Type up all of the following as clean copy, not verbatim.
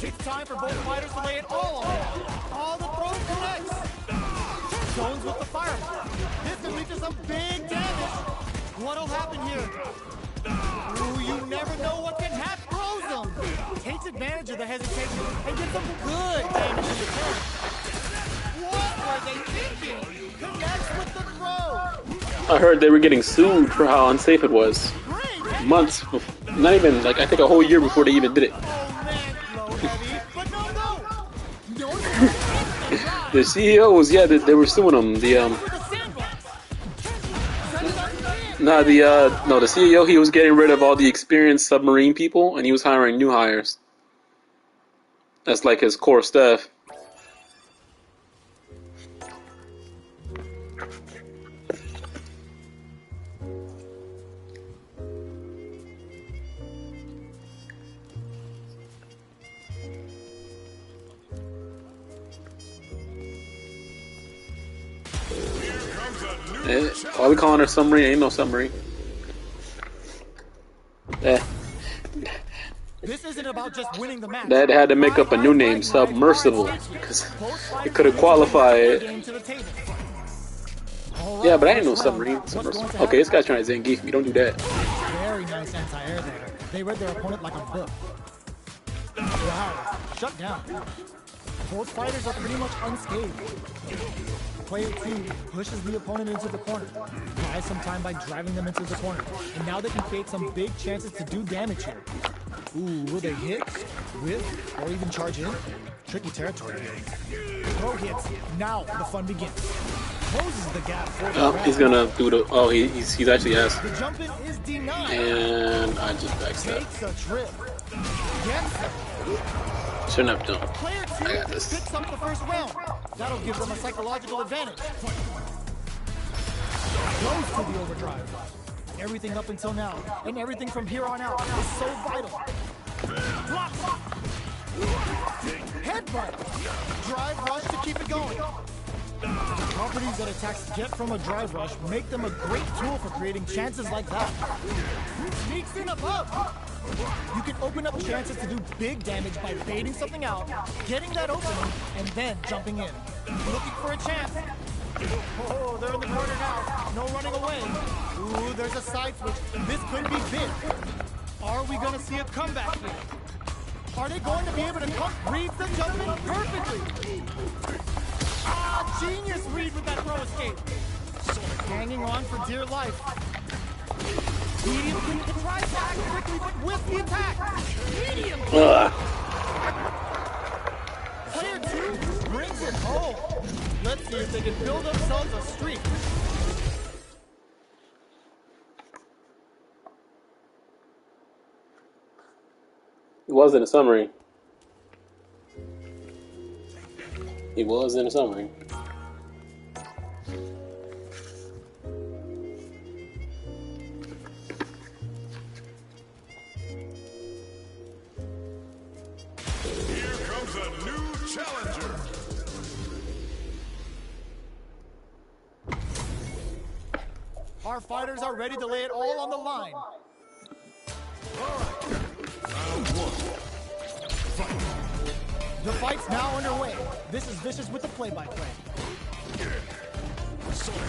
It's time for both fighters to lay it all on them. All the throws connects. Jones with the fireball. This could lead to some big damage. What'll happen here? Ooh, you never know what can happen. Throws him. Takes advantage of the hesitation and gets some good damage in return. What were they thinking? Connects with the throw. I heard they were getting sued for how unsafe it was. Months, not even, like, I think a whole year before they even did it. The CEOs, yeah, they were suing them. The CEO, he was getting rid of all the experienced submarine people, and he was hiring new hires. That's like his core staff. Why are we calling her submarine? Ain't no submarine. This isn't about just winning the match. That had to make up a new name, Submersible, because it could have qualified. Yeah, but I ain't no submarine. Submersible. Okay, this guy's trying to Zangief me. Don't do that. Very nice anti-air there. They read their opponent like a book. Wow, shut down. Both fighters are pretty much unscathed. Player 2 pushes the opponent into the corner, buys some time by driving them into the corner, and now they can create some big chances to do damage here. Ooh, will they hit, whip, or even charge in? Tricky territory here. Throw hits, now the fun begins. Closes the gap for the he's gonna do the, he's actually asked. The jump in is denied. And I just backstep. Takes a trip. Gets it. Shouldn't have done. Player 2 I got this. picks up the first round. That'll give them a psychological advantage. Goes to the overdrive. Everything up until now, and everything from here on out is so vital. Blocks. Headbutt. Drive rush to keep it going. The properties that attacks get from a drive rush make them a great tool for creating chances like that. Sneaks in above. You can open up chances to do big damage by baiting something out, getting that opening, and then jumping in. Looking for a chance. Oh, they're in the corner now. No running away. Ooh, there's a side switch. This could be big. Are we going to see a comeback here? Are they going to be able to read the jump in perfectly? Ah, genius read with that throw escape. Hanging on for dear life. Medium can try to act quickly, but with the attack. Medium. Player 2 brings it home. Let's see if they can build themselves a streak. He was in a summary. He was in a summary. Our fighters are ready to lay it all on the line. The fight's now underway. This is Vicious with the play-by-play.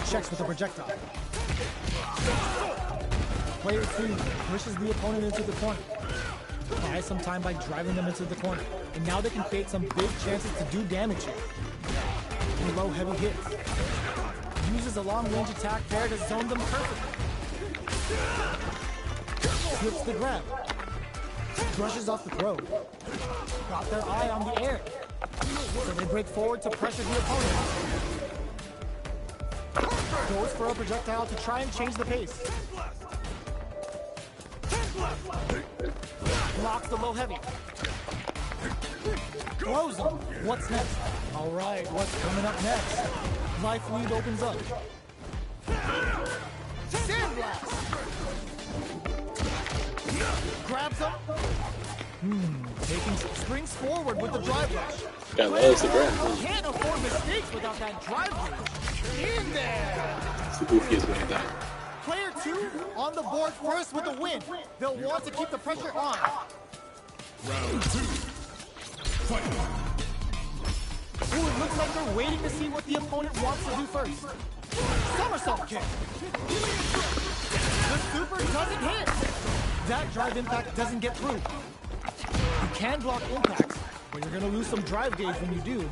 Checks with the projectile. Player 2 pushes the opponent into the corner. Buys some time by driving them into the corner. And now they can create some big chances to do damage here. Low heavy hits. Uses a long-range attack there to zone them perfectly. Flips the grab. Brushes off the throw. Got their eye on the air. So they break forward to pressure the opponent. Goes for a projectile to try and change the pace. Blocks the low heavy. Throws him. What's next? All right, what's coming up next? Life lead opens up. Sandblast! Grabs him. Springs forward with the drive rush. Got loves to grab. Can't afford mistakes without that drive rush. In there! It's the goofiest way to die. Player 2 on the board first with the win. They'll want to keep the pressure on. Round 2. Ooh, it looks like they're waiting to see what the opponent wants to do first. Somersault kick. The super doesn't hit. That drive impact doesn't get through. You can block impacts, but you're going to lose some drive gauge when you do.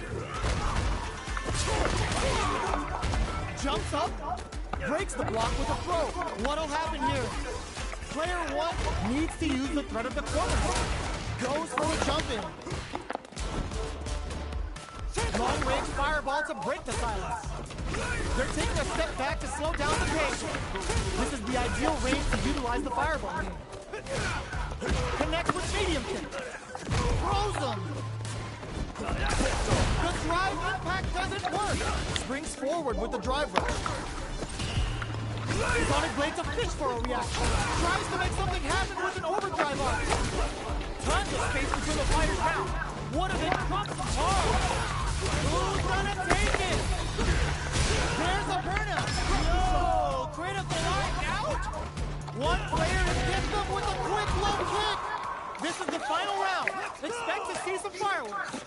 Jumps up, breaks the block with a throw. What'll happen here? Player 1 needs to use the threat of the corner. Goes for a jump in. Long range fireball to break the silence. They're taking a step back to slow down the pace. This is the ideal range to utilize the fireball game. Connects with medium kick. Throws them. The drive impact doesn't work. Springs forward with the drive rush. Sonic Blades a fish for a reaction. Tries to make something happen with an overdrive arc. Tons of space between the fighters now. What if it comes hard? Who's gonna take it? There's a burnout. Yo, critical line out. One player has hit them with a quick low kick. This is the final round. Expect to see some fireworks.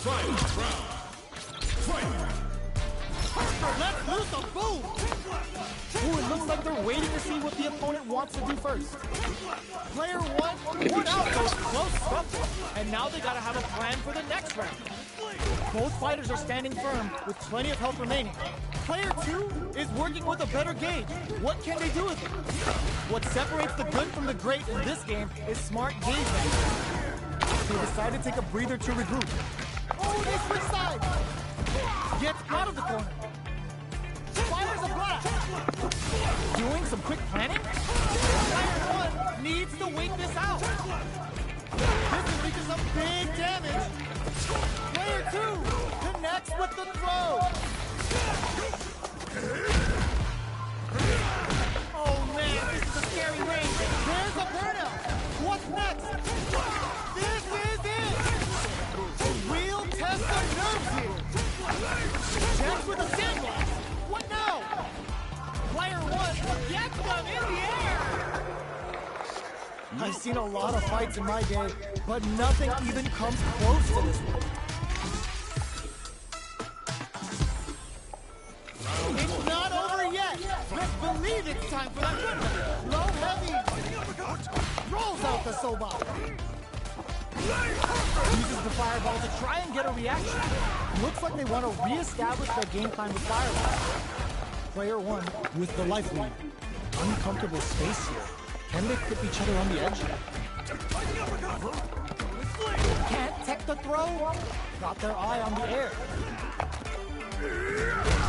Final round. Fight! Let's loose a boom! Ooh, it looks like they're waiting to see what the opponent wants to do first. Player 1 out goes close scuffle, and now they gotta have a plan for the next round. Both fighters are standing firm with plenty of health remaining. Player 2 is working with a better gauge. What can they do with it? What separates the good from the great in this game is smart gauge management. They decide to take a breather to regroup. Oh, they switch sides! Gets out of the corner. Fires a blast. Doing some quick planning? Player 1 needs to wait this out. This is making some big damage. Player 2 connects with the throw. Oh man, this is a scary range. There's a burnout. What's next? This is it. A real test of nerves here. Checks with a sandblast. What now? Player 1 gets them in the air. I've seen a lot of fights in my day, but nothing even comes close to this one. It's not over yet. Let's believe it's time for that good. Low heavy. Rolls out the Soba. Uses the fireball to try and get a reaction. Looks like they want to re-establish their game plan with fireball. Player 1 with the life lead. Uncomfortable space here. Can they clip each other on the edge? Can't tech the throw. Got their eye on the air.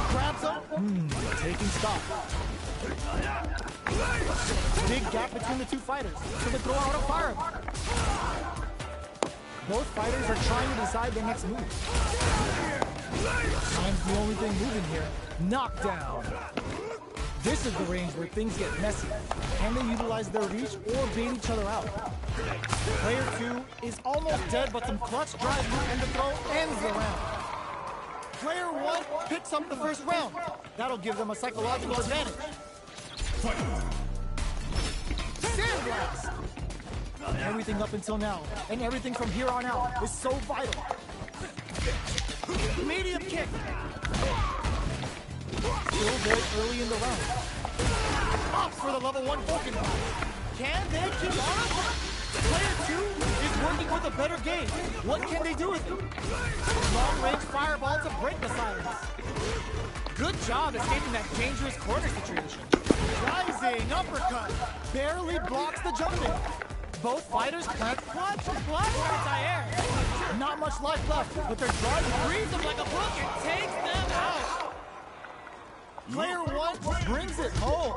Grabs him. Taking stock. Big gap between the two fighters. So they throw out a fireball. Both fighters are trying to decide their next move. Time's the only thing moving here. Knockdown. This is the range where things get messy. Can they utilize their reach or bait each other out? Player 2 is almost dead, but some clutch drive move and the throw ends the round. Player 1 picks up the first round. That'll give them a psychological advantage. Sandblast! Everything up until now, and everything from here on out, is so vital. Medium kick. Still very early in the round. Ops for the level 1 Vulcan ball. Can they keep on? Player 2 is working with a better game. What can they do with it? Long range fireball to break the silence. Good job escaping that dangerous corner situation. Rising uppercut. Barely blocks the jumping. Both fighters plant clutch anti-air. Not much life left, but their drive frees them like a book and takes them out. Player 1 brings it home.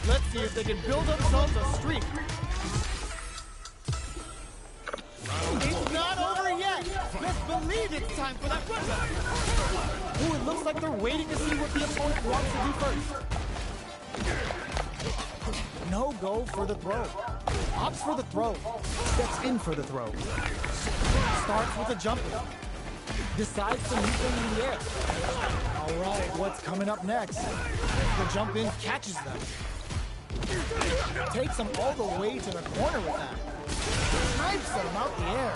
Let's see if they can build themselves a streak. It's not over yet. Let's believe it's time for that run. Ooh, it looks like they're waiting to see what the opponent wants to do first. No go for the throw. Opts for the throw. Steps in for the throw. Starts with a jump in. Decides to meet them in the air. Alright, what's coming up next? The jump in catches them. Takes them all the way to the corner with that. Snipes them out the air.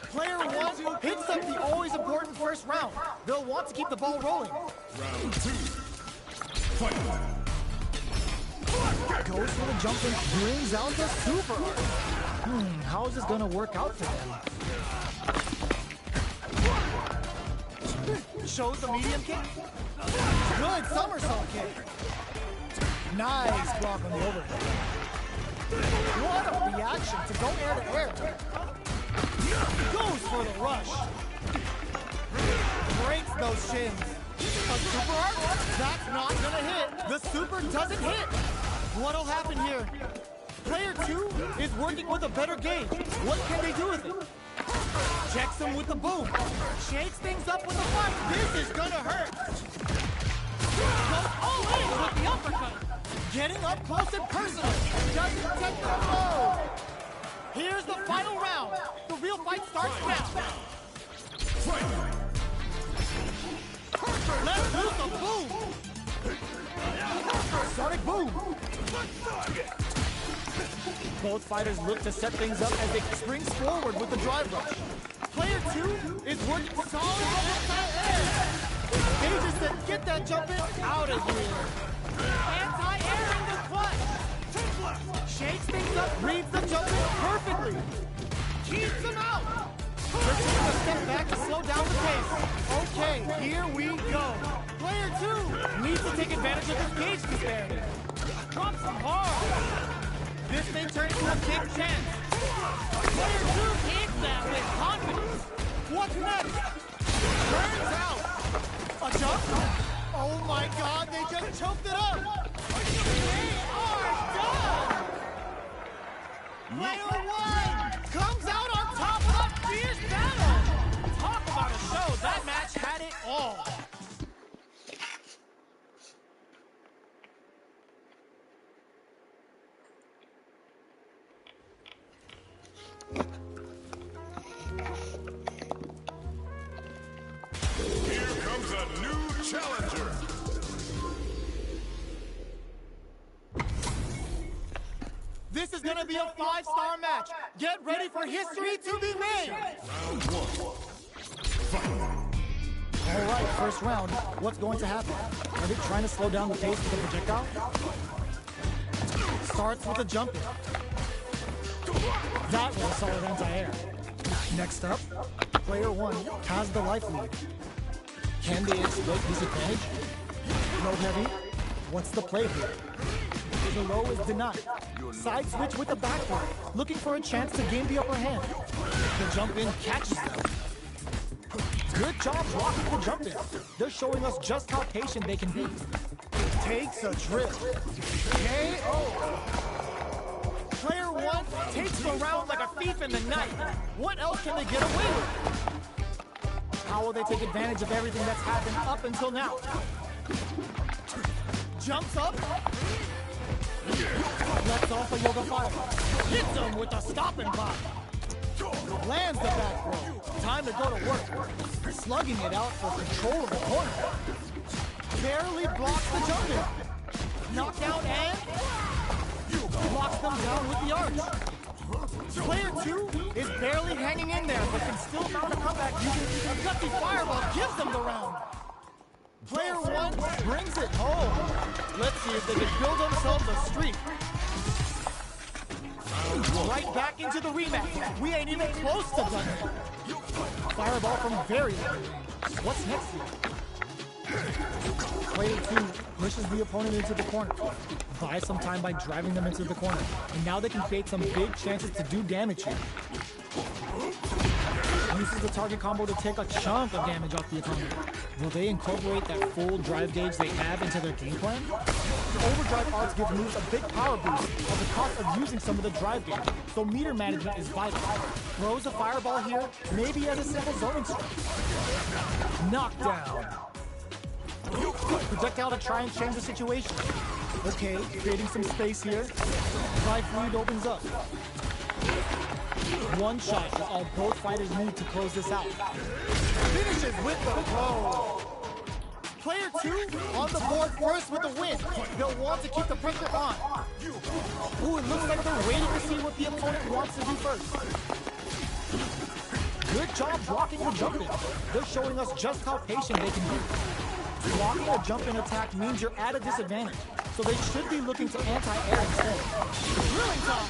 Player one picks up the always important first round. They'll want to keep the ball rolling. Round 2. Fight. Goes for the jump and brings out the super art. How is this gonna work out for them? Shows the medium kick. Good somersault kick. Nice block on the overhead. What a reaction to go air to air. Goes for the rush. Breaks those shins. A super art? That's not gonna hit. The super doesn't hit. What'll happen here? Player two is working with a better gauge. What can they do with it? Checks him with the boom. Shakes things up with the fight. This is gonna hurt. Goes all in with the uppercut. Getting up close and personal. Doesn't take the blow. Here's the final round. The real fight starts now. Let's do the boom. Sonic boom. Both fighters look to set things up as they springs forward with the drive rush. Player two is working solid anti-air. Gage said, get that jump in out of here. Anti-air in the clutch. Shakes things up, reads the jump in perfectly. Keeps him out. Just taking a step back to slow down the pace. Okay, here we go. Player two needs to take advantage of this gauge disparity. Drops him hard. This may turn into a big chance. Player two hits that with confidence. What's next? Turns out. A jump? Oh my god, they just choked it up. They are done. Player one comes out on top of a fierce battle. Talk about a show. That match had it all. Here comes a new challenger. This is gonna be a 5-star match. Get ready for history to be made. Round 1. Fight. All right, first round. What's going to happen? Are they trying to slow down the pace with the projectile? Starts with a jump in. That was a solid anti-air. Next up, player one has the life lead. Can they exploit this advantage? Low heavy. What's the play here? The low is denied. Side switch with the backboard, looking for a chance to gain the upper hand. The jump in catches them. Good job blocking the jump in. They're showing us just how patient they can be. Takes a trip. KO. Player one takes the round like a thief in the night. What else can they get away with? How will they take advantage of everything that's happened up until now? Jumps up. Lets off a yoga fire. Hits him with a stopping block. Lands the back row. Time to go to work. Slugging it out for control of the corner. Barely blocks the jump in. Knockdown and blocks them down with the arch. Player two is barely hanging in there, but can still mount a comeback using a gutsy fireball. Gives them the round. Player one brings it home. Let's see if they can build themselves a streak. Right back into the rematch. We ain't even close to done yet. Fireball from very long range. What's next here? Player two pushes the opponent into the corner. Buys some time by driving them into the corner. And now they can create some big chances to do damage here. Uses the target combo to take a chunk of damage off the opponent. Will they incorporate that full drive gauge they have into their game plan? The overdrive arts give moves a big power boost at the cost of using some of the drive gauge, so meter management is vital. Throws a fireball here, maybe as a simple zoning strike. Knockdown. Projectile to try and change the situation. Okay, creating some space here. Life lead opens up. One shot is all both fighters need to close this out. Finishes with the blow. Player 2 on the board first with the win. They'll want to keep the pressure on. Ooh, it looks like they're waiting to see what the opponent wants to do first. Good job blocking the jump in. They're showing us just how patient they can be. Blocking a jump in attack means you're at a disadvantage, so they should be looking to anti-air instead. Drilling top!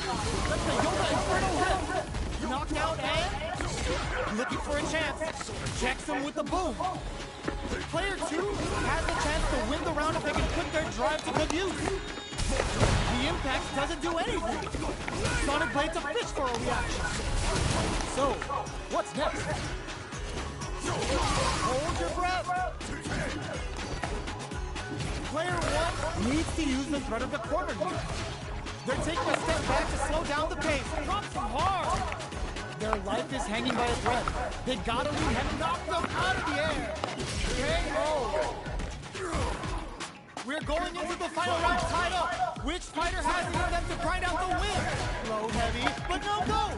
That's the Yoga Inferno hit! Knockdown and looking for a chance. Checks him with the boom. Player 2 has the chance to win the round if they can put their drive to good use. The impact doesn't do anything. Sonic Blade's a fish for a reaction. So, what's next? Hold your breath. Player 1 needs to use the threat of the corner here. They're taking a step back to slow down the pace. Drops them hard. Their life is hanging by a thread. They gotta lead and knock them out of the air. KO. We're going into the final round tied up. Which fighter has it in them to grind out the win? Low heavy, but no go.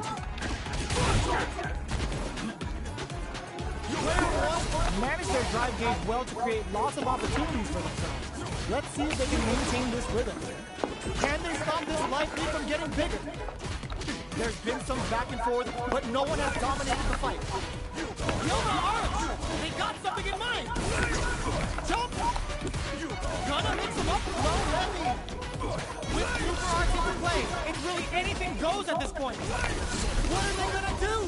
Player 1 managed their drive gauge well to create lots of opportunities for themselves. Let's see if they can maintain this rhythm. Can they stop this life lead from getting bigger? There's been some back and forth, but no one has dominated the fight. Yoga Arch! They got something in mind! Jump! Gonna mix him up low heavy! With Super Arch into play, it's really anything goes at this point. What are they gonna do?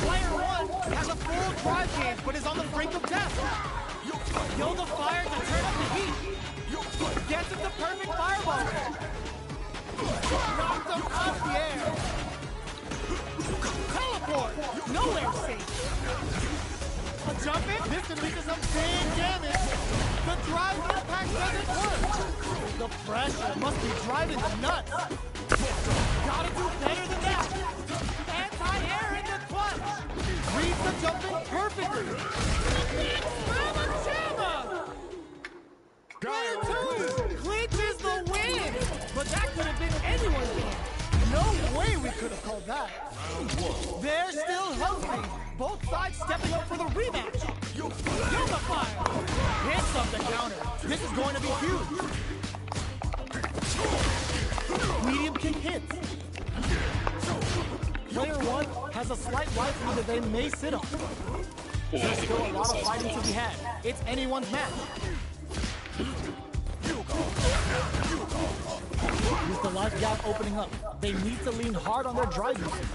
Player 1 has a full drive gauge, but is on the brink of death. Yoga fire to turn up the heat. Gets him the perfect fireball. Knocked him off the air. Teleport! Nowhere safe. A jump in? This could lead to some big damage. The drive impact doesn't work. The pressure must be driving them nuts. Gotta do better than that. Anti-air in the clutch. Reads the jump in perfectly. Mama Jamma! Player 2 clinches the win. But that could have been anyone's game. No way we could have called that. They're still hungry. Both sides stepping up for the rematch. Yoga fire. Hits up the counter. This is going to be huge. Medium kick hits. Player 1 has a slight life lead that they may sit on. There's still a lot of fighting to be had. It's anyone's match. With the life gap opening up, they need to lean hard on their drive usage.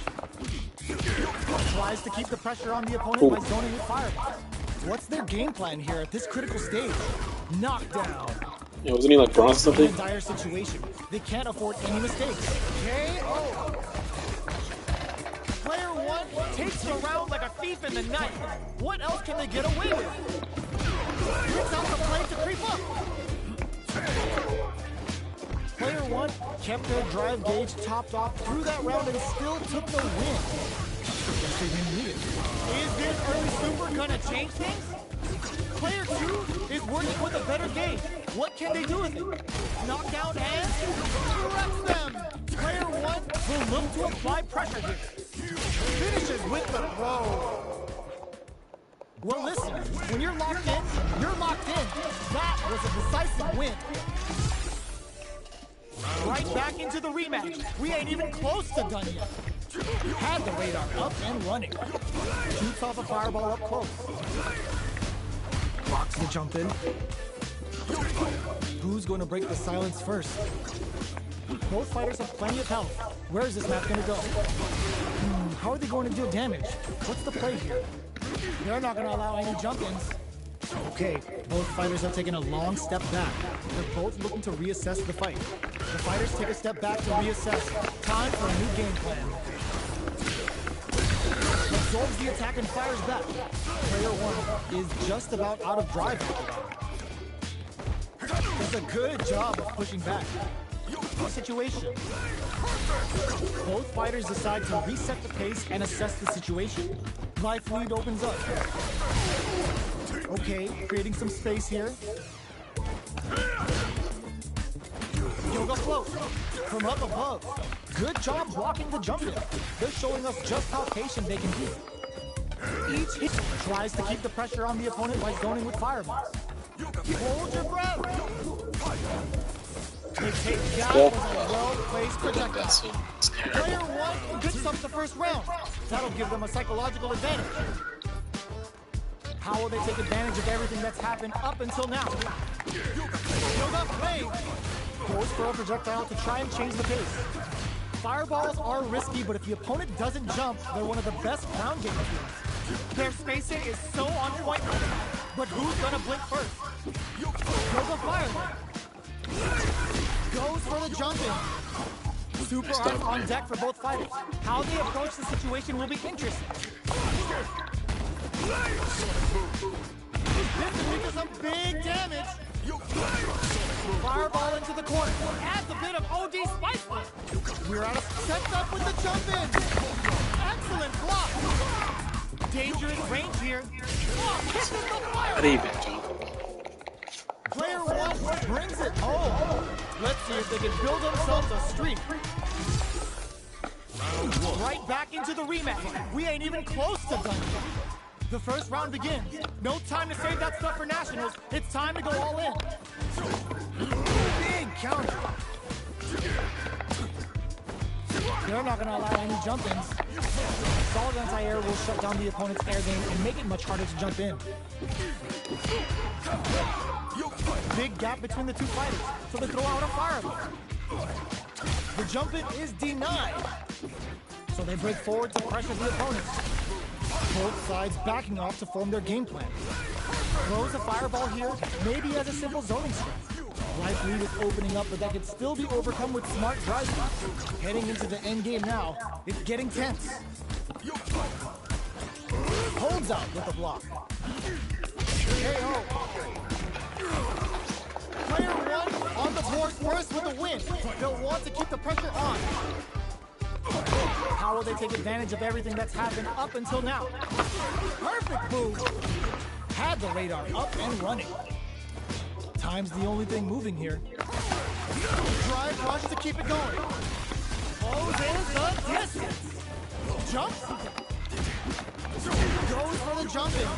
Tries to keep the pressure on the opponent by zoning with fireballs. What's their game plan here at this critical stage? Knockdown. Yeah, wasn't he like bronze or In a something? dire situation, they can't afford any mistakes. KO. Player 1 takes the round like a thief in the night. What else can they get away with? Brings out the play to creep up. Player 1 kept their drive gauge topped off through that round and still took the win. Guess they didn't need it. Is this early super gonna change things? Player 2 is working with a better gauge. What can they do with it? Knockdown and wrecks them. Player 1 will look to apply pressure here. Finishes with the throw. Well, listen, when you're locked in, you're locked in. That was a decisive win. Right back into the rematch. We ain't even close to done yet. Had the radar up and running. Shoots off a fireball up close. Blocks the jump in. Who's going to break the silence first? Both fighters have plenty of health. Where is this map going to go? How are they going to deal damage? What's the play here? They're not going to allow any jump-ins. Okay, both fighters have taken a long step back. They're both looking to reassess the fight. The fighters take a step back to reassess. Time for a new game plan. Absorbs the attack and fires back. Player 1 is just about out of drive. Does a good job of pushing back. Situation. Both fighters decide to reset the pace and assess the situation. Life lead opens up. Okay, creating some space here. Yoga float from up above. Good job blocking the jump in. They're showing us just how patient they can be. Each hit tries to keep the pressure on the opponent by zoning with fireballs. Hold your breath. They take that Cool. as a well-placed projectile. That's terrible. Player 1 picks up the first round. That'll give them a psychological advantage. How will they take advantage of everything that's happened up until now? Yoga Flame goes for a projectile to try and change the pace. Fireballs are risky, but if the opponent doesn't jump, they're one of the best ground game tools. Their spacing is so on point, but who's gonna blink first? Yoga Fire goes for the jump in. Super arms on deck for both fighters. How they approach the situation will be interesting. This could lead to some big damage. Fireball into the corner. Adds a bit of OD spice. We're out of sets up with the jump in. Excellent block. Dangerous range here. Oh, kisses the fire. Not even, John. Player 1 brings it home. Let's see if they can build themselves a streak. Right back into the rematch. We ain't even close to done yet. The first round begins. No time to save that stuff for nationals. It's time to go all in. Big counter. They're not going to allow any jump-ins. Solid anti-air will shut down the opponent's air game and make it much harder to jump in. Big gap between the two fighters, so they throw out a fireball. The jump-in is denied, so they break forward to pressure the opponent. Both sides backing off to form their game plan. Throws a fireball here, maybe as a simple zoning strat. Life lead is opening up, but that could still be overcome with smart driving. Heading into the end game now, it's getting tense. Holds out with a block. KO. Player 1 on the board first with a win. They'll want to keep the pressure on. How will they take advantage of everything that's happened up until now? Perfect move. Had the radar up and running. Time's the only thing moving here. Drive rush to keep it going. Close in the distance. Jumps. Goes for the jump in.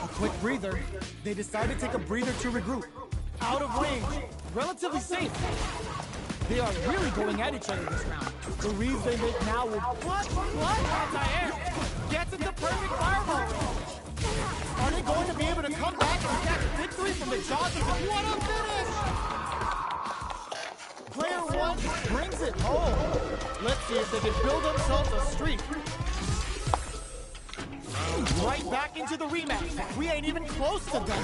A quick breather. They decide to take a breather to regroup. Out of range. Relatively safe. They are really going at each other this round. The reads they make now will what anti-air. Gets into perfect fireball range. Are they going to be able to come back and snatch victory from the jaws of what a finish! Player 1 brings it home. Let's see if they can build themselves a streak. Right back into the rematch. We ain't even close to done.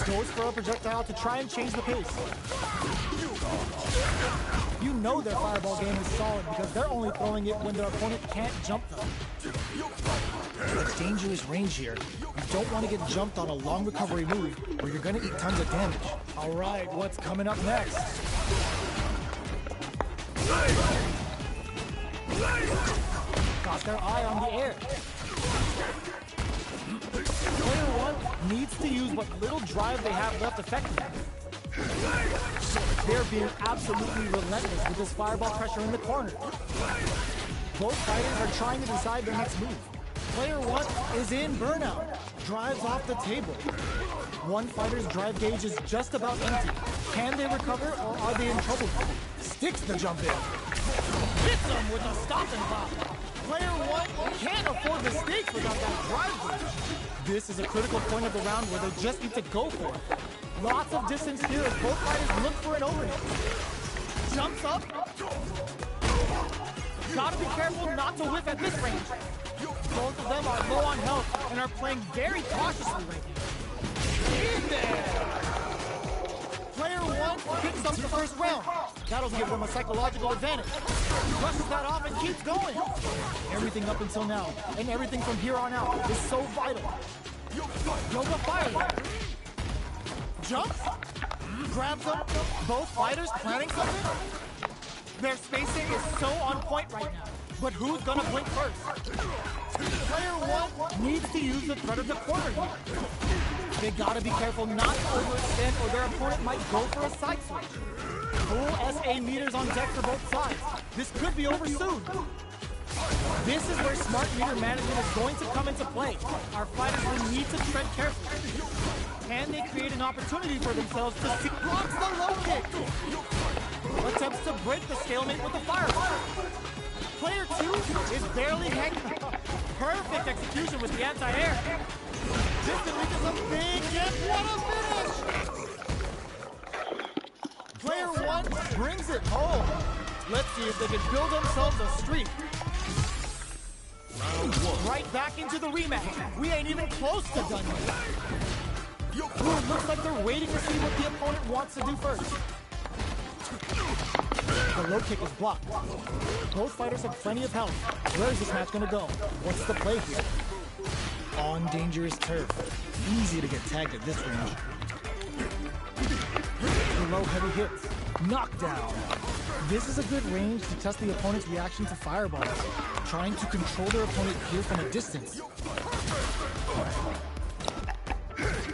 Goes for a projectile to try and change the pace. You know their fireball game is solid because they're only throwing it when their opponent can't jump them. It's a dangerous range here. You don't want to get jumped on a long recovery move or you're going to eat tons of damage. All right, what's coming up next? Got their eye on the air. Player 1 needs to use what little drive they have left effectively. They're being absolutely relentless with this fireball pressure in the corner. Both fighters are trying to decide their next move. Player 1 is in burnout. Drives off the table. One fighter's drive gauge is just about empty. Can they recover or are they in trouble? Sticks the jump in. Hits them with a stop and pop. Player 1 can't afford the stakes without that drive gauge. This is a critical point of the round where they just need to go for it. Lots of distance here as both fighters look for an overhit. Jumps up. Gotta be careful not to whiff at this range. Both of them are low on health and are playing very cautiously right now. In there! Player 1 picks up the first round. That'll give them a psychological advantage. Brushes that off and keeps going. Everything up until now, and everything from here on out, is so vital. Yoga Fire. Jumps. Grabs them. Both fighters planning something. Their spacing is so on point right now. But who's gonna blink first? Player 1 needs to use the threat of the corner here. They gotta be careful not to overextend or their opponent might go for a side switch. Full SA meters on deck for both sides. This could be over soon. This is where smart meter management is going to come into play. Our fighters will need to tread carefully. Can they create an opportunity for themselves to see? Blocks the low kick! Attempts to break the stalemate with the fireball. Player 2 is barely hanging. Perfect execution with the anti-air. Distant reaches a big hit. What a finish! Player 1 brings it home. Let's see if they can build themselves a streak. Right back into the rematch. We ain't even close to done yet. Ooh, looks like they're waiting to see what the opponent wants to do first. The low kick is blocked. Both fighters have plenty of health. Where is this match going to go? What's the play here? On dangerous turf. Easy to get tagged at this range. Below heavy hits. Knockdown. This is a good range to test the opponent's reaction to fireballs, trying to control their opponent here from a distance.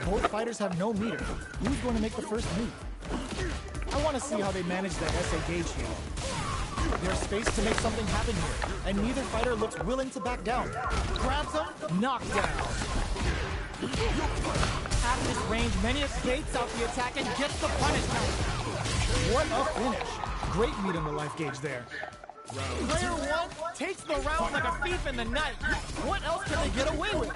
Both fighters have no meter. Who's going to make the first move? I want to see how they manage the SA gauge here. There's space to make something happen here, and neither fighter looks willing to back down. Grabs him, knockdown. At this range, many escapes out the attack and gets the punish count. What a finish. Great meat on the life gauge there. Player 1 takes the round like a thief in the night. What else can they get away with?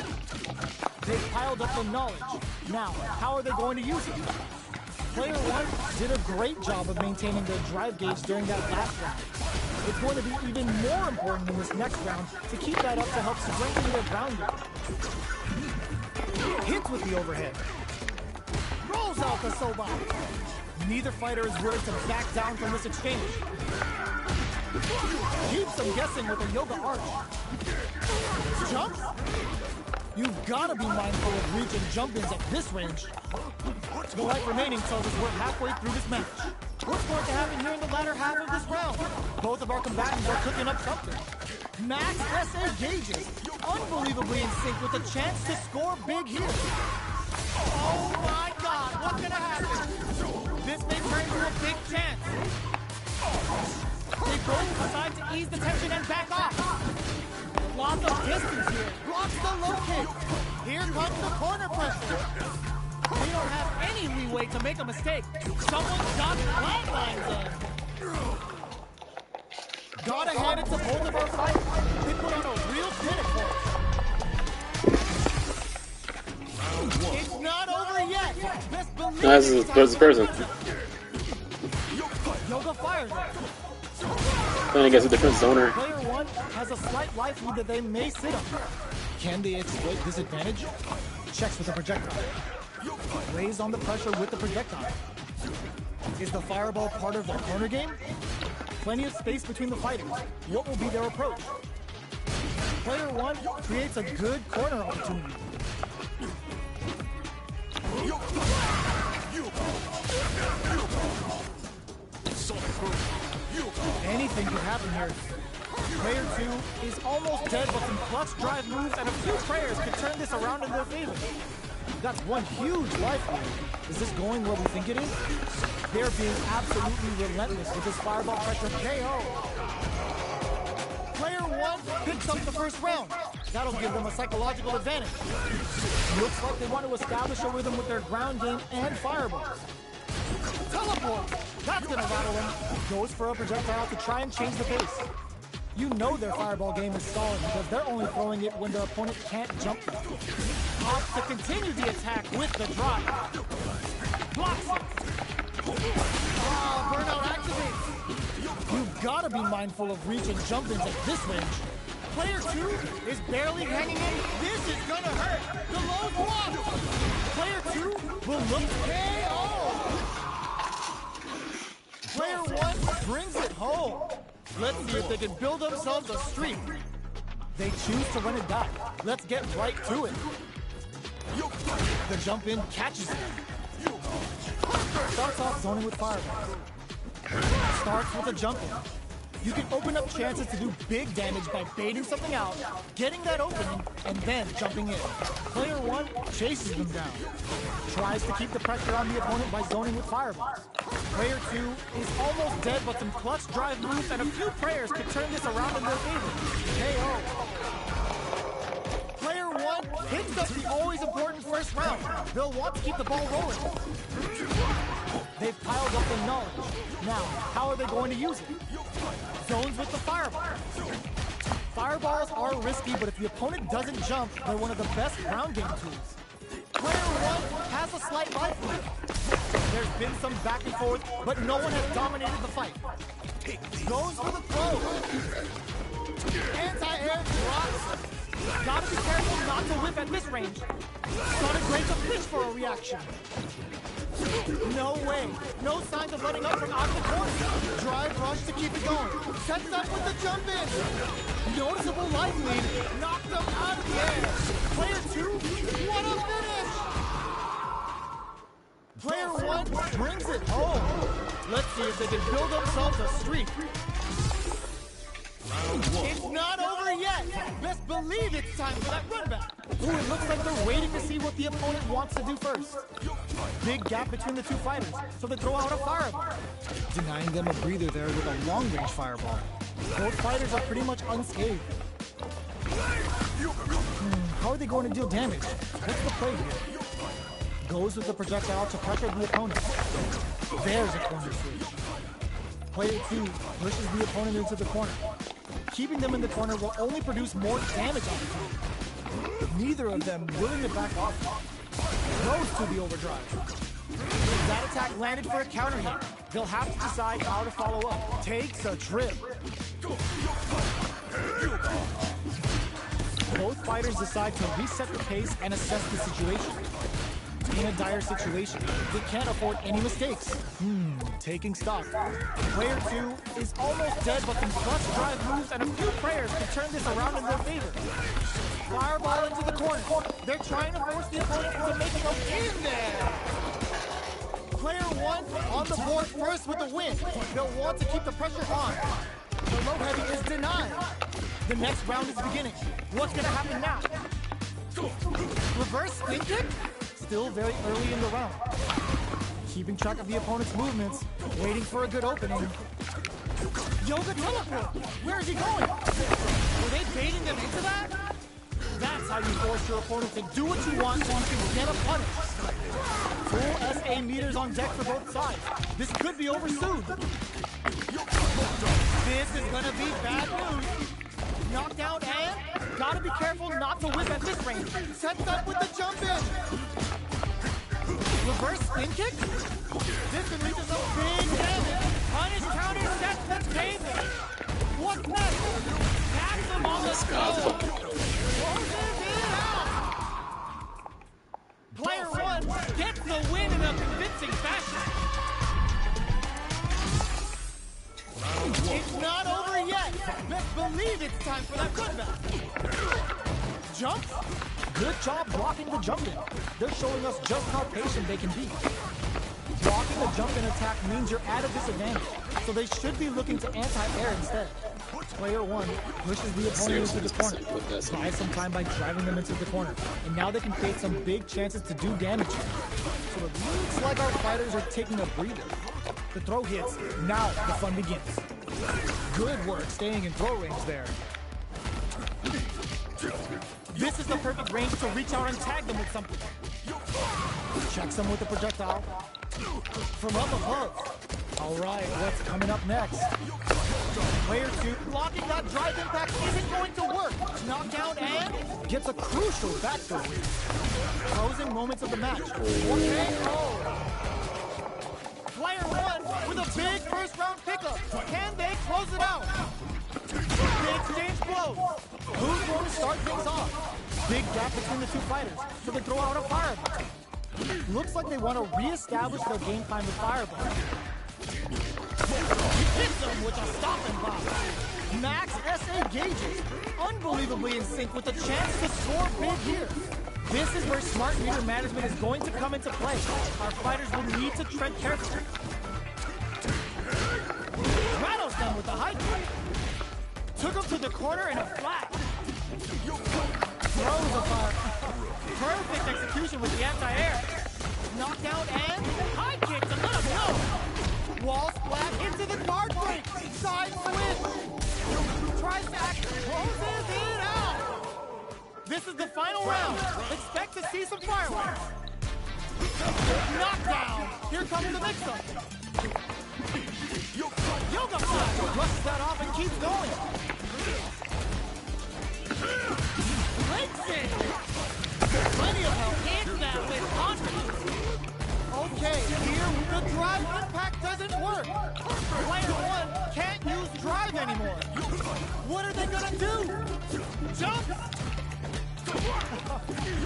They've piled up the knowledge. Now, how are they going to use it? Player 1 did a great job of maintaining their drive gauge during that last round. It's going to be even more important in this next round to keep that up to help strengthen their ground game. Hits with the overhead. Rolls out the Soba. Neither fighter is willing to back down from this exchange. Keeps them guessing with a yoga arch. Jumps? You've got to be mindful of reach and jump-ins at this range. The life remaining tells us we're halfway through this match. What's going to happen here in the latter half of this round? Both of our combatants are cooking up something. Max SA gauges, unbelievably in sync with a chance to score big here. Oh my God, what's gonna happen? This may turn into a big chance. They both decide to ease the tension and back off. Lots of distance here. Blocks the low kick. Here comes the corner pressure. They don't have any leeway to make a mistake. Someone's got flatlines in. Gotta hand it to both of our fighters. They put on a real clinic for us. It's not over yet. Best believe This is the person. Yoga fires it. Playing against a different zoner. Player 1 has a slight life lead that they may sit on. Can they exploit this advantage? Checks with the projectile. Lays on the pressure with the projectile. Is the fireball part of their corner game? Plenty of space between the fighters. What will be their approach? Player 1 creates a good corner opportunity. Anything could happen here. Player 2 is almost dead, but some clutch drive moves and a few prayers could turn this around in their favor. That's one huge life lead. Is this going where we think it is? They're being absolutely relentless with this fireball pressure KO. Player 1 picks up the first round. That'll give them a psychological advantage. Looks like they want to establish a rhythm with their ground game and fireballs. Teleport! That's gonna rattle him. Goes for a projectile to try and change the pace. You know their fireball game is solid because they're only throwing it when their opponent can't jump them. Opts to continue the attack with the drop. Blocks it. Burnout activates. You've got to be mindful of reach and jump-ins at this range. Player 2 is barely hanging in. This is gonna hurt. The low block. Player 2 will look KO. Player 1 brings it home. Let's see if they can build themselves a streak. They choose to run it back. Let's get right to it. The jump in catches him. Starts off zoning with fireballs. Starts with a jump in. You can open up chances to do big damage by baiting something out, getting that opening, and then jumping in. Player 1 chases them down. Tries to keep the pressure on the opponent by zoning with fireballs. Player 2 is almost dead, but some clutch drive moves and a few prayers could turn this around in their favor. KO. Player 1 picks up the always important first round. They'll want to keep the ball rolling. They've piled up the knowledge. Now, how are they going to use it? Zones with the fireball. Fireballs are risky, but if the opponent doesn't jump, they're one of the best ground game tools. Player 1 has a slight life lead. There's been some back and forth, but no one has dominated the fight. Goes for the throw. Anti-air drops. Gotta be careful not to whip at this range. Gotta break a pitch for a reaction. No way. No signs of letting up from out of the corner. Drive rush to keep it going. Sets up with the jump in. Noticeable life lead. Knocked him out of the air. Player 2, what a finish! Player 1 brings it home. Let's see if they can build themselves a streak. It's not over yet. Best believe it's time for that run back. Ooh, it looks like they're waiting to see what the opponent wants to do first. Big gap between the two fighters, so they throw out a fireball. Denying them a breather there with a long-range fireball. Both fighters are pretty much unscathed. How are they going to deal damage? What's the play here? Goes with the projectile to pressure the opponent. There's a corner switch. Player 2 pushes the opponent into the corner. Keeping them in the corner will only produce more damage opportunity. Neither of them willing to back off. Goes to the overdrive. That attack landed for a counter hit. They'll have to decide how to follow up. Takes a trip. Both fighters decide to reset the pace and assess the situation. In a dire situation, they can't afford any mistakes. Taking stock. Player 2 is almost dead, but some clutch drive moves and a few prayers can turn this around in their favor. Fireball into the corner. They're trying to force the opponent to make it go in there. Player 1 on the board first with the win. They'll want to keep the pressure on. The low heavy is denied. The next round is beginning. What's going to happen now? Reverse spin kick? Still very early in the round. Keeping track of the opponent's movements, waiting for a good opening. Yoga teleport! Where is he going? Were they baiting them into that? That's how you force your opponent to do what you want so you can get a punish. Full SA meters on deck for both sides. This could be over soon. This is gonna be bad news. Knockdown and gotta be careful not to whip at this range. Sets up with the jump in. Reverse spin kick? This can lead to some big damage. Punish counter sets the table. What's next? Taps him on the skull. Closes it out. Player 1 gets the win in a convincing fashion. It's not over yet. Best believe it's time for that run back. Jump? Good job blocking the jump in. They're showing us just how patient they can be. Blocking the jump in attack means you're at a disadvantage, so they should be looking to anti-air instead. Player 1 pushes the opponent into the corner, buys some time by driving them into the corner, and now they can create some big chances to do damage. So it looks like our fighters are taking a breather. The throw hits, now the fun begins. Good work staying in throw range there. This is the perfect range to reach out and tag them with something. Checks them with the projectile. From up above. Alright, what's coming up next? Player 2 blocking that drive impact isn't going to work. Knockdown and gets a crucial factor. Closing moments of the match. Okay, Player 1 with a big first round pickup. Can they close it out? They exchange blows. Who's going to start things off? Big gap between the two fighters, so they throw out a fireball. Looks like they want to re-establish their game time with fireball. He hits them with a stop and pop. Max SA gauges, unbelievably in sync with the chance to score big here. This is where smart meter management is going to come into play. Our fighters will need to tread carefully. Rattles them with a high kick. Took him to the corner in a flat. Throws a fire. Perfect execution with the anti-air. Knockdown and high kick to let him know. the guard break. Side switch. Tries to act, closes it out. This is the final round. Expect to see some fireworks. Knockdown. Here comes the mix-up. Yoga flash. Brushes that off and keeps going. Links it. Plenty of help. Hits that with confidence. Okay, here the drive impact doesn't work. Player one can't use drive anymore. What are they gonna do? Jump!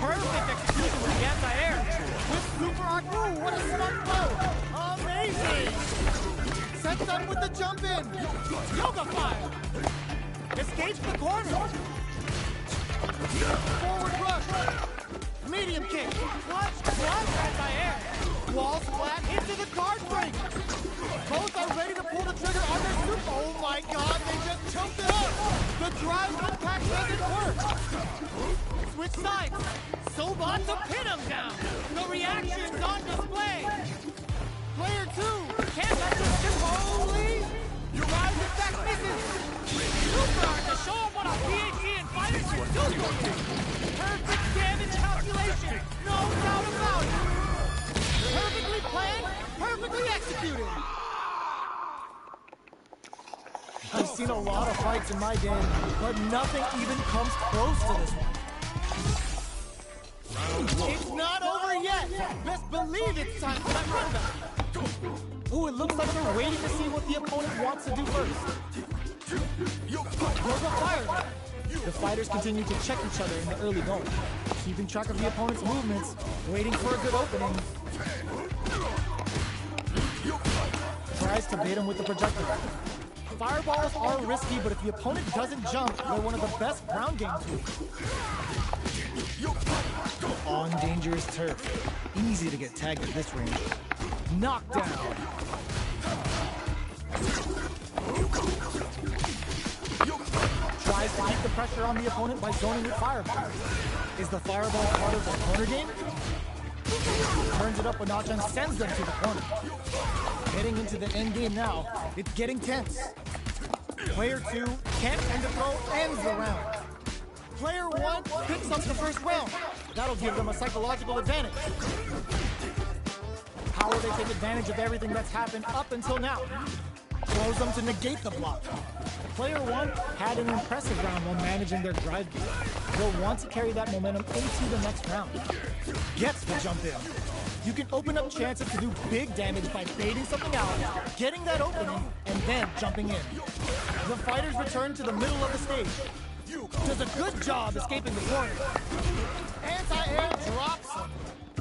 Perfect execution with the anti-air. With Super Aku, what a smart move! Amazing! Sets up with the jump in. Yoga fire! Escapes the corner. Forward rush. Medium kick. Clutch, anti-air. Wall splat into the guard break. Both are ready to pull the trigger on their super. Oh my god, they just choked it up. The drive impact doesn't work. Switch sides. Soba to pin him down. The reaction's on display. Player two can't let this ship. Holy! Drive attack misses. Super hard to show him what a PhD in fighters can do. Perfect damage calculation. No doubt about it. Perfectly planned, perfectly executed. I've seen a lot of fights in my day, but nothing even comes close to this one. It's not over yet. Best believe it's time for that comeback. Ooh, it looks like they're waiting to see what the opponent wants to do first. Yoga fire. The fighters continue to check each other in the early going, keeping track of the opponent's movements, waiting for a good opening. Tries to bait him with the projectile. Fireballs are risky, but if the opponent doesn't jump, they're one of the best ground game tools. On dangerous turf. Easy to get tagged at this range. Knockdown. Tries to keep the pressure on the opponent by zoning with fireballs. Is the fireball part of the corner game? Turns it up a notch and sends them to the corner. Heading into the end game now. It's getting tense. Player two can't end the throw, ends the round. Player one picks up the first round. That'll give them a psychological advantage. How will they take advantage of everything that's happened up until now? Throws them to negate the block. Player one had an impressive round while managing their drive game. They'll want to carry that momentum into the next round. Gets the jump in. You can open up chances to do big damage by baiting something out, getting that opening, and then jumping in. The fighters return to the middle of the stage. Does a good job escaping the corner. Anti-air drops him.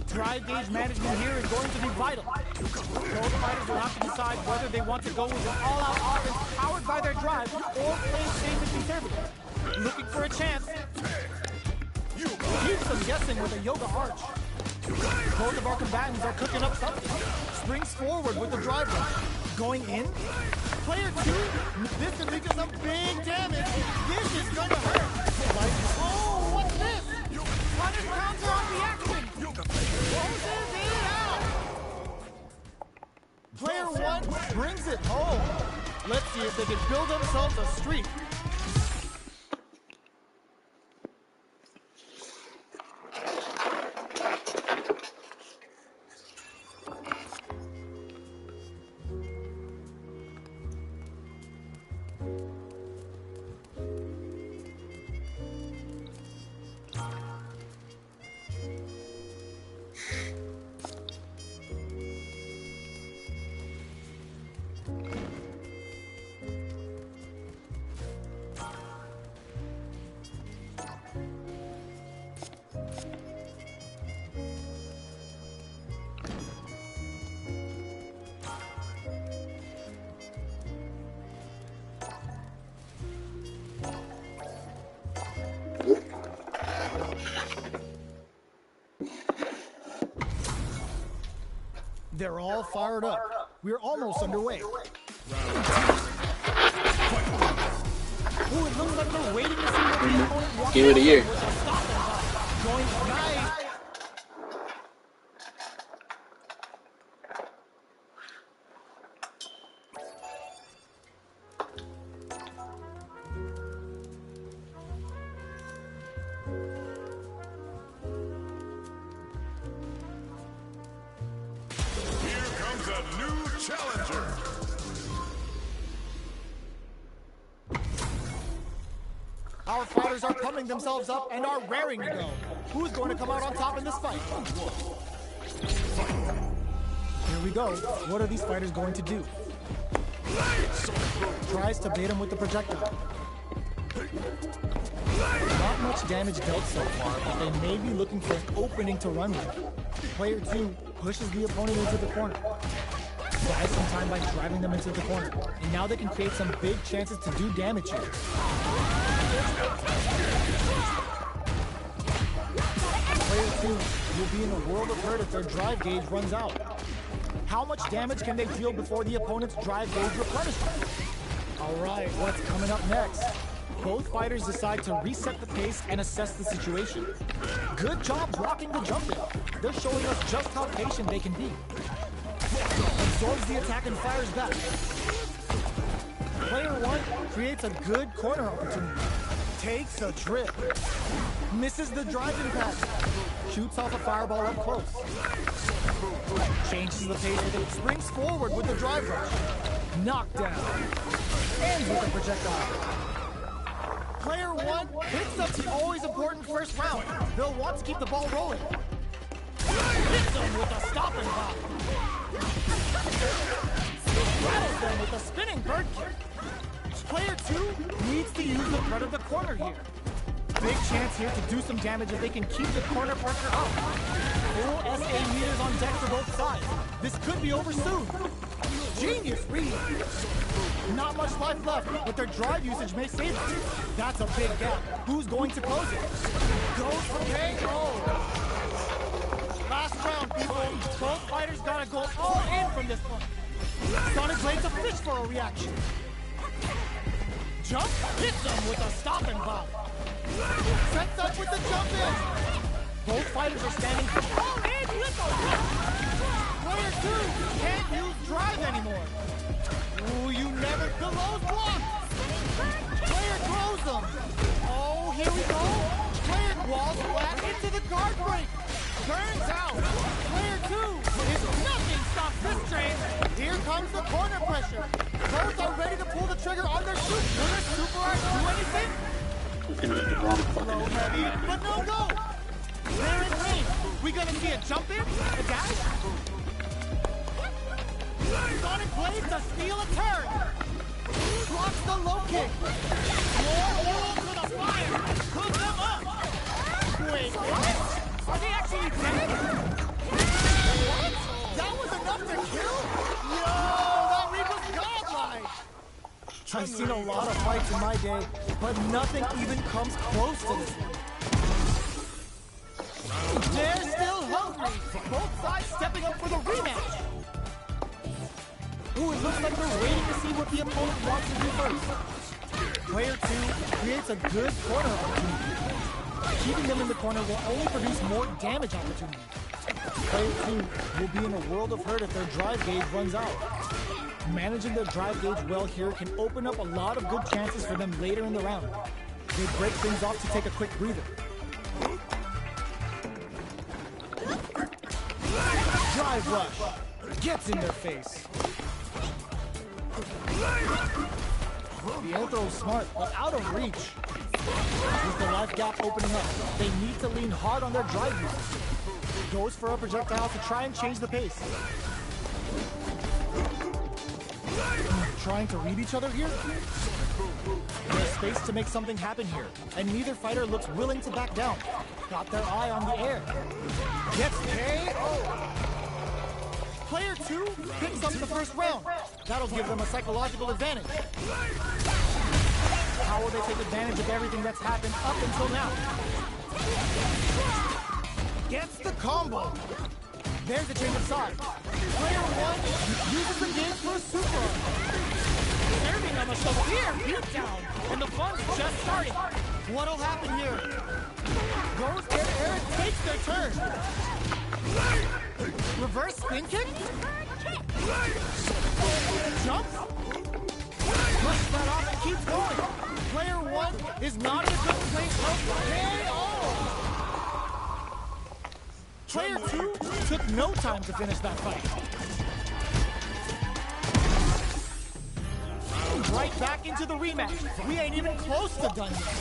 Drive gauge management here is going to be vital. Both fighters will have to decide whether they want to go with an all-out offense powered by their drive or play safe and conservative. Looking for a chance. Keeps them guessing with a yoga arch. Both of our combatants are cooking up something. Springs forward with the drive rush. Going in. Player two, this could lead to some big damage. This is gonna hurt. Oh, what's this? Punish counter on reaction. Closes it out. Player one brings it home. Let's see if they can build themselves a streak. They're all fired up. We're almost underway. Ooh, it looks like they're waiting to see what the opponent wants. Game of the year. Going nice. fighters are pumping themselves up and are raring to go. Who's going to come out on top in this fight? Here we go. What are these fighters going to do? Tries to bait him with the projectile. Not much damage dealt so far, but they may be looking for an opening to run with. Player 2 pushes the opponent into the corner. Buys some time by driving them into the corner. And now they can create some big chances to do damage here. Player 2 will be in a world of hurt if their drive gauge runs out. How much damage can they deal before the opponent's drive gauge replenishes? Alright, what's coming up next? Both fighters decide to reset the pace and assess the situation. Good job blocking the jump in. They're showing us just how patient they can be. Absorbs the attack and fires back. Player 1 creates a good corner opportunity. Takes a trip. Misses the drive impact. Shoots off a fireball up close. Changes the pace with it. Springs forward with the drive rush. Knockdown. Ends with a projectile. Player 1 picks up the always important first round. They'll want to keep the ball rolling. Hits them with a stopping pop. Rattles them with a spinning bird kick. Player 2 needs to use the threat of the corner here. Big chance here to do some damage if they can keep the corner pressure up. Full SA meters on deck for both sides. This could be over soon. Genius read. Not much life left, but their drive usage may save it. That's a big gap. Who's going to close it? Goes for KO. Last round, people. Both fighters gotta go all in from this one. Sonic Blade's a fish for a reaction. Jump hits them with a stopping bomb. Sets up with the jump in. Both fighters are standing all in with a jump. Player 2 can't use drive anymore. Ooh, you never Gallows block. Player throws them. Oh, here we go. Player walls flat into the guard break. Burns out. Player 2 is nothing stops this train. Here comes the corner pressure. Both are ready to pull the trigger on their shoot. Will their super art do anything? Low heavy, but no go. They're in range. We gonna see a jump in? A dash? Sonic Blade to steal a turn. Blocks the low kick. More fuel to the fire. Cook them up. Wait, what? Are they actually dead? What? That was enough to kill? Yo, that Reaper's godlike. I've seen a lot of fights in my day, but nothing even comes close to this one. They're still hungry. Both sides stepping up for the rematch. Ooh, it looks like they're waiting to see what the opponent wants to do first. Player 2 creates a good corner opportunity. Keeping them in the corner will only produce more damage opportunities. Player 2 will be in a world of hurt if their drive gauge runs out. Managing their drive gauge well here can open up a lot of good chances for them later in the round. They break things off to take a quick breather. Drive rush. Gets in their face. The air throw is smart, but out of reach. With the life gap opening up, they need to lean hard on their drive usage. Goes for a projectile to try and change the pace. Trying to read each other here? There's space to make something happen here, and neither fighter looks willing to back down. Got their eye on the air. Gets KO! Player 2 picks up the first round. That'll give them a psychological advantage. How will they take advantage of everything that's happened up until now? Gets the combo. There's a change of side. Player 1 uses the game for a super. Serving them a severe beatdown, and the fun's just starting. What'll happen here? Goes where Eric takes their turn. Reverse spin kick? Jumps? Push that off and keeps going. Player 1 is not in a good place. KO! Player 2 took no time to finish that fight. Right back into the rematch. We ain't even close to done yet.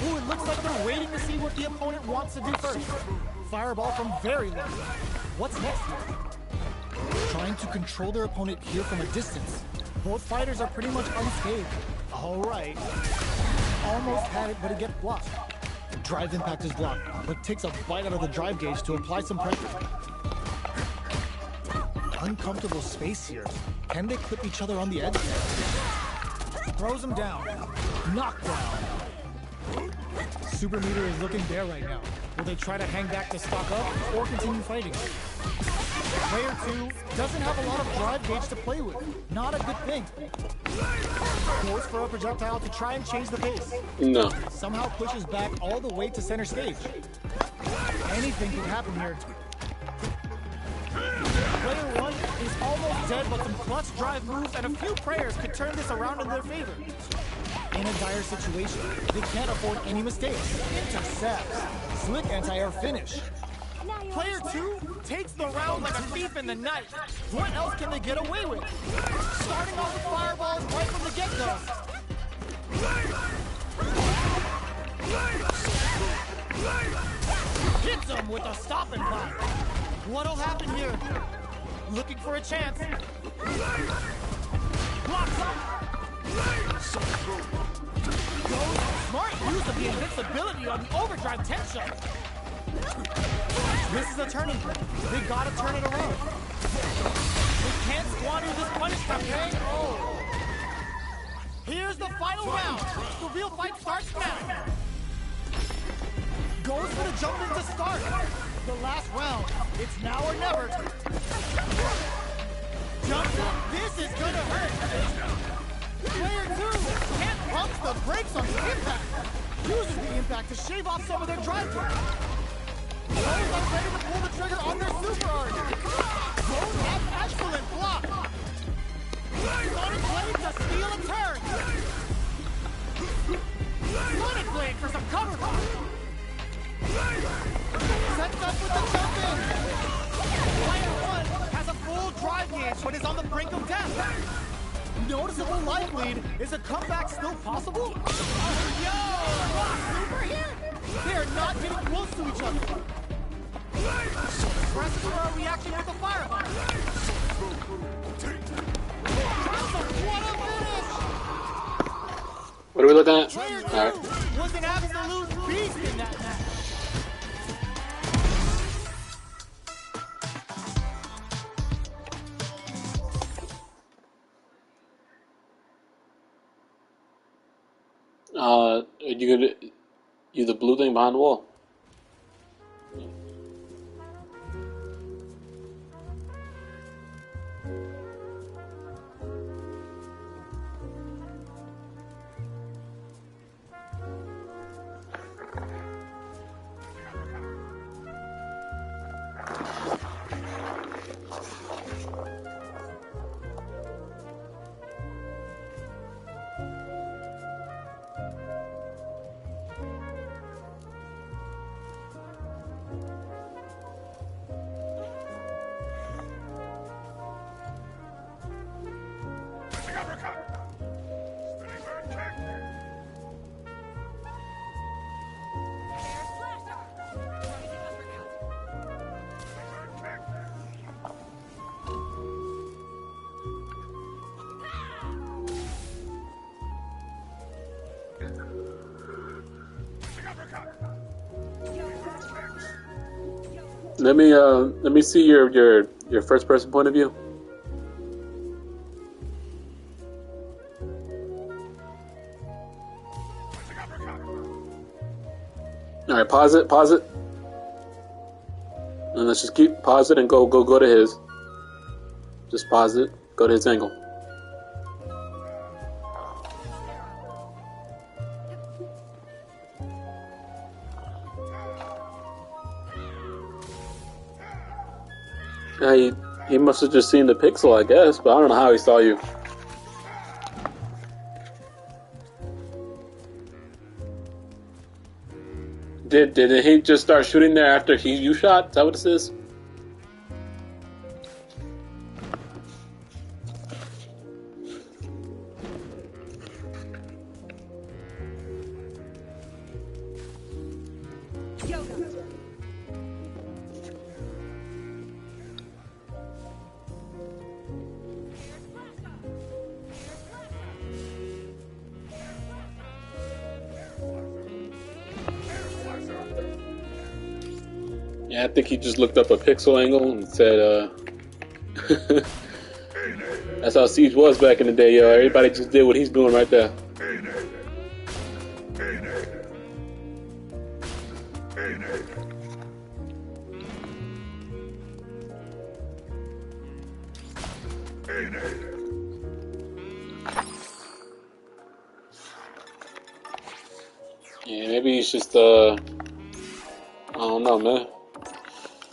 Ooh, it looks like they're waiting to see what the opponent wants to do first. Fireball from very low. What's next here? Trying to control their opponent here from a distance. Both fighters are pretty much unscathed. Alright. Almost had it, but it gets blocked. Drive impact is blocked, but takes a bite out of the drive gauge to apply some pressure. Uncomfortable space here. Can they clip each other on the edge? Throws him down. Knockdown. Super meter is looking bare right now. Will they try to hang back to stock up or continue fighting? Player 2 doesn't have a lot of drive gauge to play with. Not a good thing. Goes for a projectile to try and change the pace. No. Somehow pushes back all the way to center stage. Anything can happen here. Player 1 is almost dead, but some clutch drive moves and a few prayers could turn this around in their favor. In a dire situation, they can't afford any mistakes. Intercepts. Slick anti-air finish. Player 2 takes the round like a thief in the night. What else can they get away with? Starting off with fireballs right from the get-go. Hits him with a stop and block. What'll happen here? Looking for a chance. Blocks him. Smart use of the invincibility on the overdrive 10 shot. This is a turning point. They gotta turn it around. They can't squander this punish campaign. Oh. Here's the final round. The real fight starts now. Goes for the jump in to start. The last round. It's now or never. Jumps up. This is gonna hurt. Player 2 can't pump the brakes on the impact. Uses the impact to shave off some of their drive time. Those are ready to pull the trigger on their super art. Those have excellent block. Sonic Blade to steal a turn. Sonic Blade for some cover block. Sets up with the jump in. Player 1 has a full drive gauge but is on the brink of death. Noticeable life lead. Is a comeback still possible? Yo! Super here? They are not getting close to each other. Presses for a reaction with the fireball. What a finish! What are we looking at? Player 2 Alright. was an absolute beast in that match. You could use the blue thing behind the wall. Let me see your first person point of view. All right, pause it, and let's just pause it and go to his. Just pause it, go to his angle. Yeah, he must have just seen the pixel, I guess, but I don't know how he saw you. Did he just start shooting there after you shot? Is that what this is? I think he just looked up a pixel angle and said, that's how Siege was back in the day, yo. Everybody just did what he's doing right there. Yeah, maybe he's just, I don't know, man.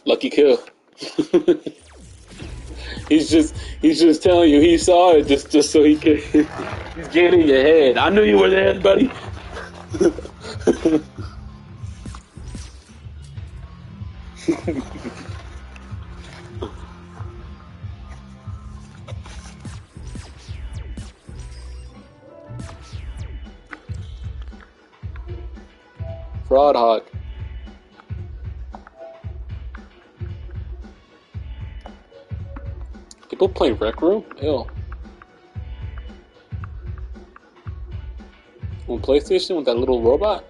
Lucky kill. He's just telling you he saw it just so he can. He's getting in your head. I knew you were there, buddy. Fraud Hawk. People play Rec Room? Ew. On PlayStation with that little robot?